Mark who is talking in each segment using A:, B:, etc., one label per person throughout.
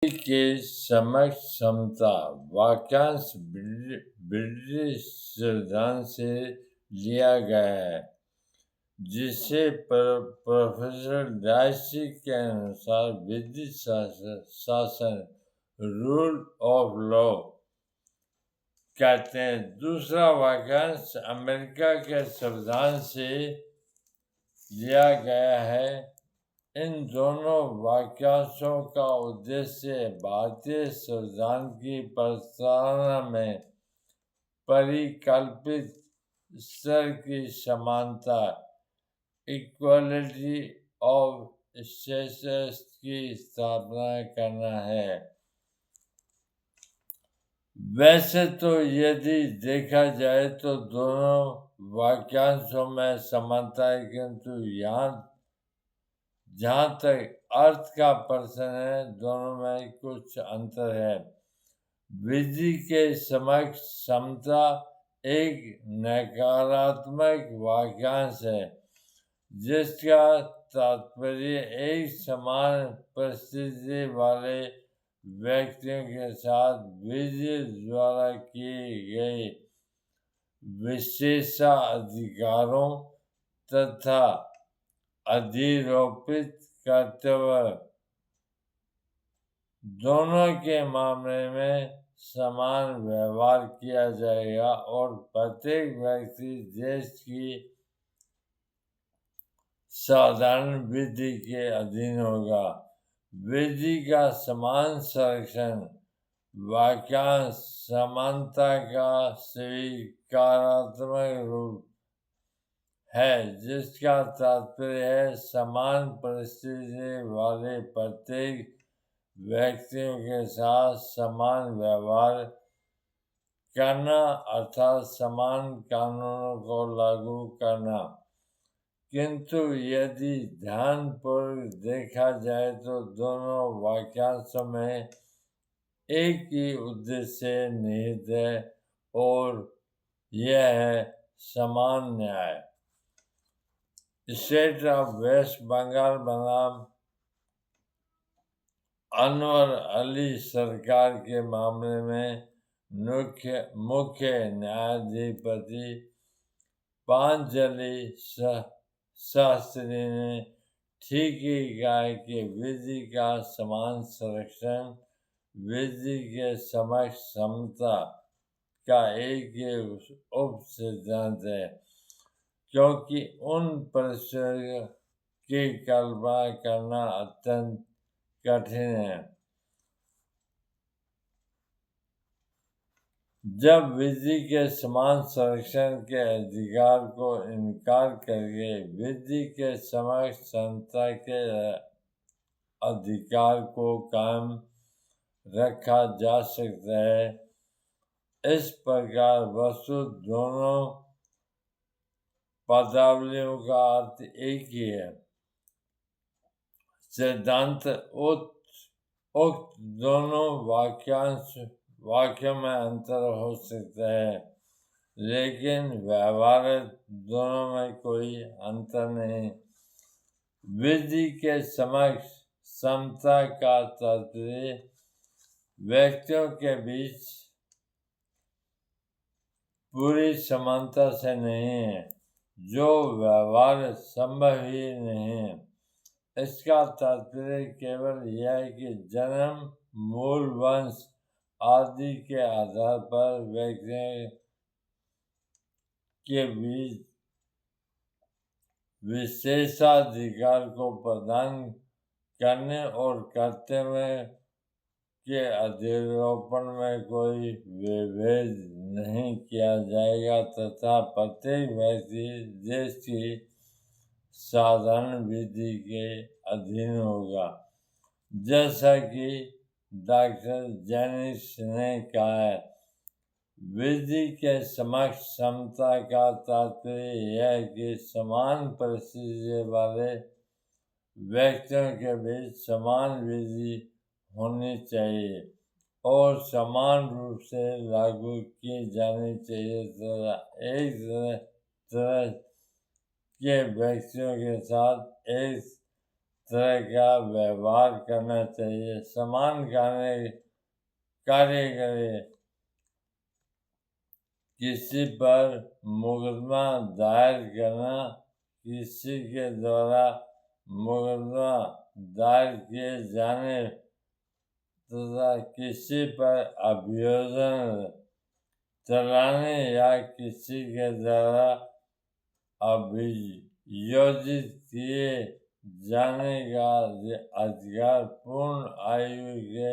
A: के समक्ष समता वाक्यांश ब्रिटिश संविधान से लिया गया है, जिसे प्रोफेसर डायसी के अनुसार विधि शासन रूल ऑफ लॉ कहते हैं। दूसरा वाक्यांश अमेरिका के संविधान से लिया गया है। इन दोनों वाक्यांशों का उद्देश्य भारतीय संविधान की प्रस्तावना में परिकल्पित स्तर की समानता, इक्वलिटी ऑफ स्टेटस की स्थापना करना है। वैसे तो यदि देखा जाए तो दोनों वाक्यांशों में समानता है, किंतु जहाँ तक अर्थ का प्रश्न है, दोनों में कुछ अंतर है। विधि के समक्ष समता एक नकारात्मक वाक्यांश है, जिसका तात्पर्य एक समान परिस्थिति वाले व्यक्तियों के साथ विधि द्वारा किए गए विशेषाधिकारों तथा अधिरोपित कर्तव्य दोनों के मामले में समान व्यवहार किया जाएगा और प्रत्येक व्यक्ति देश की साधारण विधि के अधीन होगा। विधि का समान संरक्षण वाक्यांश समानता का स्वीकारात्मक रूप है, जिसका तात्पर्य है समान परिस्थिति वाले प्रत्येक व्यक्तियों के साथ समान व्यवहार करना, अर्थात समान कानूनों को लागू करना। किंतु यदि ध्यानपूर्वक देखा जाए तो दोनों वाक्यांशों में एक ही उद्देश्य निहित है और यह है समान न्याय। स्टेट ऑफ वेस्ट बंगाल बनाम अनवर अली सरकार के मामले में मुख्य न्यायाधिपति पांचजलि शास्त्री ने ठीक ही कहा कि विधि का समान संरक्षण विधि के समक्ष समता का एक ही उप सिद्धांत है, क्योंकि उन परिस्थितियों की कल्पना करना अत्यंत कठिन है जब विधि के समान संरक्षण के अधिकार को इनकार करके विधि के समक्ष समता के अधिकार को कायम रखा जा सकता है। इस प्रकार वस्तु दोनों पदावलियों का अर्थ एक ही है। सिद्धांत उक्त दोनों वाक्यों में अंतर हो सकता है, लेकिन व्यवहार दोनों में कोई अंतर नहीं। विधि के समक्ष समता का तात्पर्य व्यक्तियों के बीच पूरी समानता से नहीं है, जो व्यवहार संभव ही नहीं है। इसका तात्पर्य केवल यह है कि जन्म, मूल वंश आदि के आधार पर व्यक्तियों के बीच विशेषाधिकार को प्रदान करने और कर्तव्य के अधिरोपण में कोई विभेद नहीं किया जाएगा तथा प्रत्येक व्यक्ति देश की साधारण विधि के अधीन होगा। जैसा कि डॉक्टर जेनिस ने कहा है, विधि के समक्ष समता का तात्पर्य यह है कि समान परिस्थिति वाले व्यक्तियों के बीच समान विधि होनी चाहिए और समान रूप से लागू की जानी चाहिए तथा एक तरह के व्यक्तियों के साथ एक तरह का व्यवहार करना चाहिए, समान कार्य करे। किसी पर मुकदमा दायर करना, किसी के द्वारा मुकदमा दायर किए जाने तथा किसी पर अभियोजन चलाने या किसी के द्वारा अभियोजित किए जाने का अधिकार पूर्ण आयु के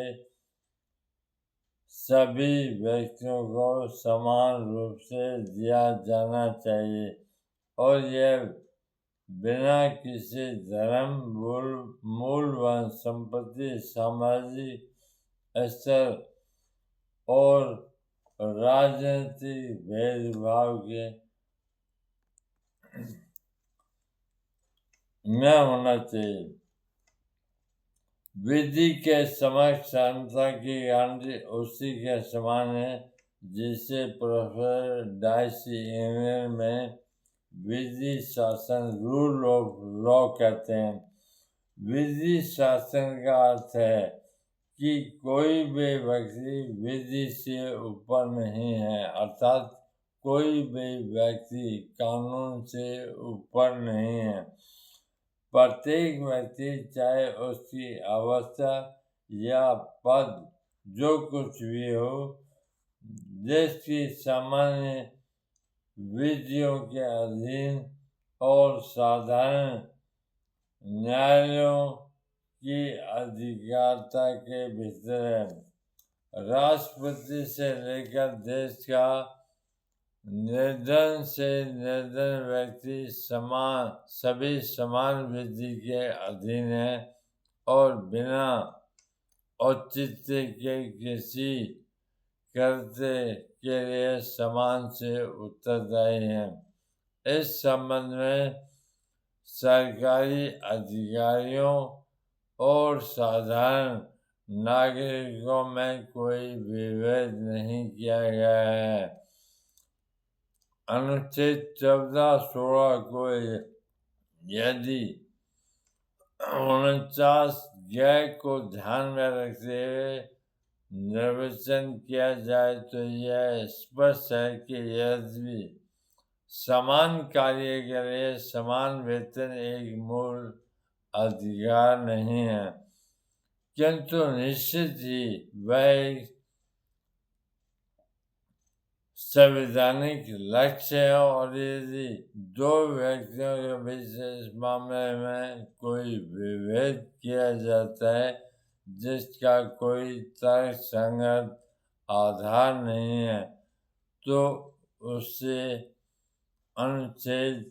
A: सभी व्यक्तियों को समान रूप से दिया जाना चाहिए और यह बिना किसी धर्म, मूल व संपत्ति, सामाजिक स्तर और राजनीतिक भेदभाव के न होना चाहिए। विधि के समक्ष शांतता की गारंटी उसी के समान है जिसे प्रोफेसर डायसी इंग्लैंड में विधि शासन, रूल ऑफ लॉ कहते हैं। विधि शासन का अर्थ है कि कोई भी व्यक्ति विधि से ऊपर नहीं है, अर्थात कोई भी व्यक्ति कानून से ऊपर नहीं है। प्रत्येक व्यक्ति, चाहे उसकी अवस्था या पद जो कुछ भी हो, देश की सामान्य विधियों के अधीन और साधारण न्यायालयों की अधिकारता के भीतर है। राष्ट्रपति से लेकर देश का निर्धन से निर्धन व्यक्ति सभी समान विधि के अधीन है और बिना औचित्य के किसी कृत्य के लिए समान से उत्तरदायी है। इस संबंध में सरकारी अधिकारियों और साधारण नागरिकों में कोई विभेद नहीं किया गया है। अनुच्छेद 14-16 को यदि 49 को ध्यान में रखते हुए निर्वचन किया जाए तो यह स्पष्ट है कि यदि समान कार्य के लिए समान वेतन एक मूल अधिकार नहीं है, किंतु निश्चित ही वह एक संवैधानिक लक्ष्य है और यदि दो व्यक्तियों के बीच इस मामले में कोई विभेद किया जाता है जिसका कोई तर्कसंगत आधार नहीं है, तो उससे अनुच्छेद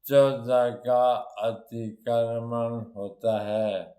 A: 14 का अतिक्रमण होता है।